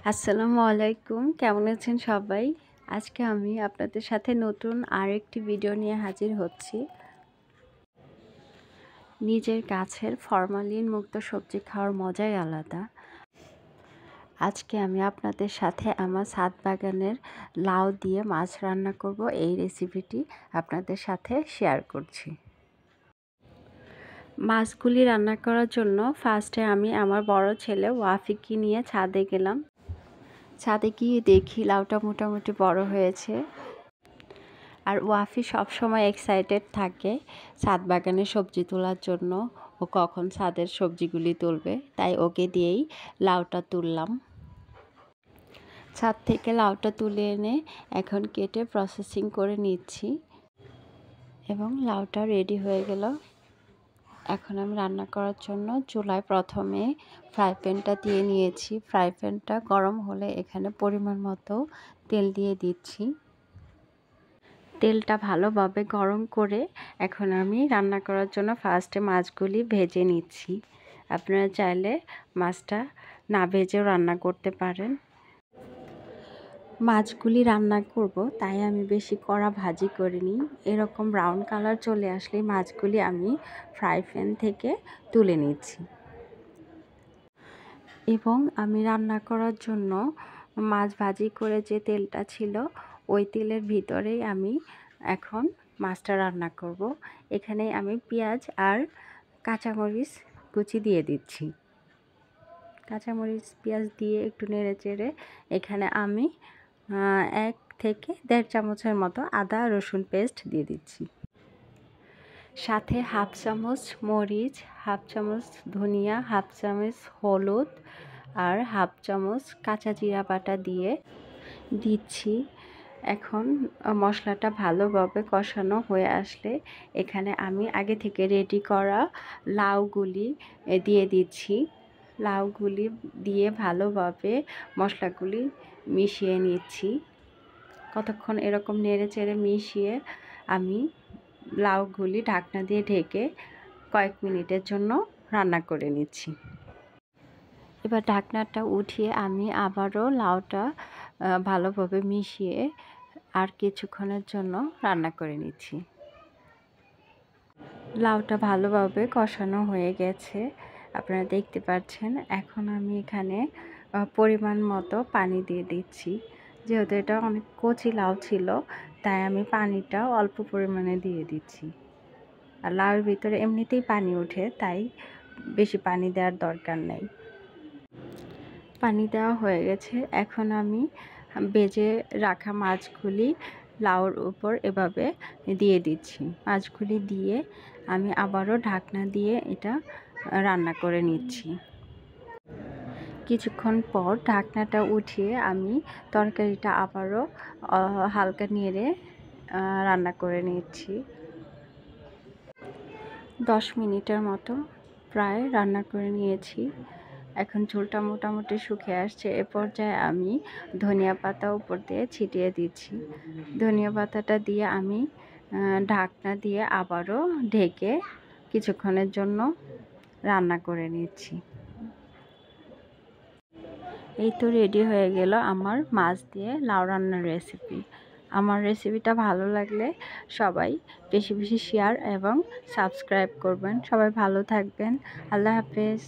আসসালামু আলাইকুম, কেমন আছেন সবাই? আজকে আমি আপনাদের সাথে নতুন আরেকটি ভিডিও নিয়ে হাজির হচ্ছি। নিজের গাছের ফরমালিন মুক্ত সবজি খাওয়ার মজাই আলাদা। আজকে আমি আপনাদের সাথে আমার ছাদ বাগানের লাউ দিয়ে মাছ রান্না করব, এই রেসিপিটি আপনাদের সাথে শেয়ার করছি। মাছগুলি রান্না করার জন্য ফার্স্টে আমি আমার বড় ছেলে ওয়াফিকে নিয়ে ছাদে গেলাম। ছাদে গিয়ে দেখি লাউটা মোটামুটি বড় হয়েছে। আর ওয়াফি সবসময় এক্সাইটেড থাকে ছাদ বাগানে সবজি তোলার জন্য। ও কখন ছাদের সবজিগুলি তুলবে, তাই ওকে দিয়েই লাউটা তুললাম। ছাদ থেকে লাউটা তুলে এনে এখন কেটে প্রসেসিং করে নিচ্ছি এবং লাউটা রেডি হয়ে গেল। এখন আমি রান্না করার জন্য চুলায় প্রথমে ফ্রাই প্যানটা দিয়ে নিয়েছি। ফ্রাই প্যানটা গরম হলে এখানে পরিমাণ মতো তেল দিয়ে দিচ্ছি। তেলটা ভালোভাবে গরম করে এখন আমি রান্না করার জন্য ফার্স্টে মাছগুলি ভেজে নিচ্ছি। আপনারা চাইলে মাছটা না ভেজেও রান্না করতে পারেন। মাছগুলি রান্না করব, তাই আমি বেশি কড়া ভাজি করিনি। এরকম ব্রাউন কালার চলে আসলে মাছগুলি আমি ফ্রাই প্যান থেকে তুলে নিচ্ছি এবং আমি রান্না করার জন্য মাছ ভাজি করে যে তেলটা ছিল ওই তেলের ভিতরেই আমি এখন মাছটা রান্না করব। এখানে আমি পেঁয়াজ আর কাঁচামরিচ কুচি দিয়ে দিচ্ছি। কাঁচামরিচ পেঁয়াজ দিয়ে একটু নেড়ে চেড়ে এখানে আমি 1 থেকে 1.5 চামচের মতো আদা রসুন পেস্ট দিয়ে দিচ্ছি। সাথে 1/2 চামচ মরিচ, 1/2 চামচ ধনিয়া, 1/2 চামচ হলুদ আর 1/2 চামচ কাঁচা জিরা বাটা দিয়ে দিচ্ছি। এখন মশলাটা ভালোভাবে কষানো হয়ে আসলে এখানে আমি আগে থেকে রেডি করা লাউগুলি দিয়ে দিচ্ছি। লাউগুলি দিয়ে ভালোভাবে মশলাগুলি মিশিয়ে নিচ্ছি। কতক্ষণ এরকম নেড়ে চেড়ে মিশিয়ে আমি লাউগুলি ঢাকনা দিয়ে ঢেকে কয়েক মিনিটের জন্য রান্না করে নিচ্ছি। এবার ঢাকনাটা উঠিয়ে আমি আবারও লাউটা ভালোভাবে মিশিয়ে আর কিছুক্ষণের জন্য রান্না করে নিচ্ছি। লাউটা ভালোভাবে কষানো হয়ে গেছে, আপনারা দেখতে পাচ্ছেন। এখন আমি এখানে পরিমাণ মতো পানি দিয়ে দিচ্ছি। যেহেতু এটা অনেক কচি লাউ ছিল, তাই আমি পানিটা অল্প পরিমাণে দিয়ে দিচ্ছি। আর লাউয়ের ভিতরে এমনিতেই পানি ওঠে, তাই বেশি পানি দেওয়ার দরকার নেই। পানি দেওয়া হয়ে গেছে। এখন আমি ভেজে রাখা মাছগুলি লাউর উপর এভাবে দিয়ে দিচ্ছি। মাছগুলি দিয়ে আমি আবারও ঢাকনা দিয়ে এটা রান্না করে নিচ্ছি। কিছুক্ষণ পর ঢাকনাটা উঠিয়ে আমি তরকারিটা আবারও হালকা নেড়ে রান্না করে নিচ্ছি। 10 মিনিটের মতো প্রায় রান্না করে নিয়েছি। এখন ঝোলটা মোটামুটি শুকিয়ে আসছে। এ পর্যায়ে আমি ধনিয়া পাতা উপর দিয়ে ছিটিয়ে দিচ্ছি। ধনিয়া পাতাটা দিয়ে আমি ঢাকনা দিয়ে আবারও ঢেকে কিছুক্ষণের জন্য রান্না করে নিচ্ছি। এই তো রেডি হয়ে গেল আমার মাছ দিয়ে লাউ রান্নার রেসিপি। আমার রেসিপিটা ভালো লাগলে সবাই বেশি বেশি শেয়ার এবং সাবস্ক্রাইব করবেন। সবাই ভালো থাকবেন। আল্লাহ হাফেজ।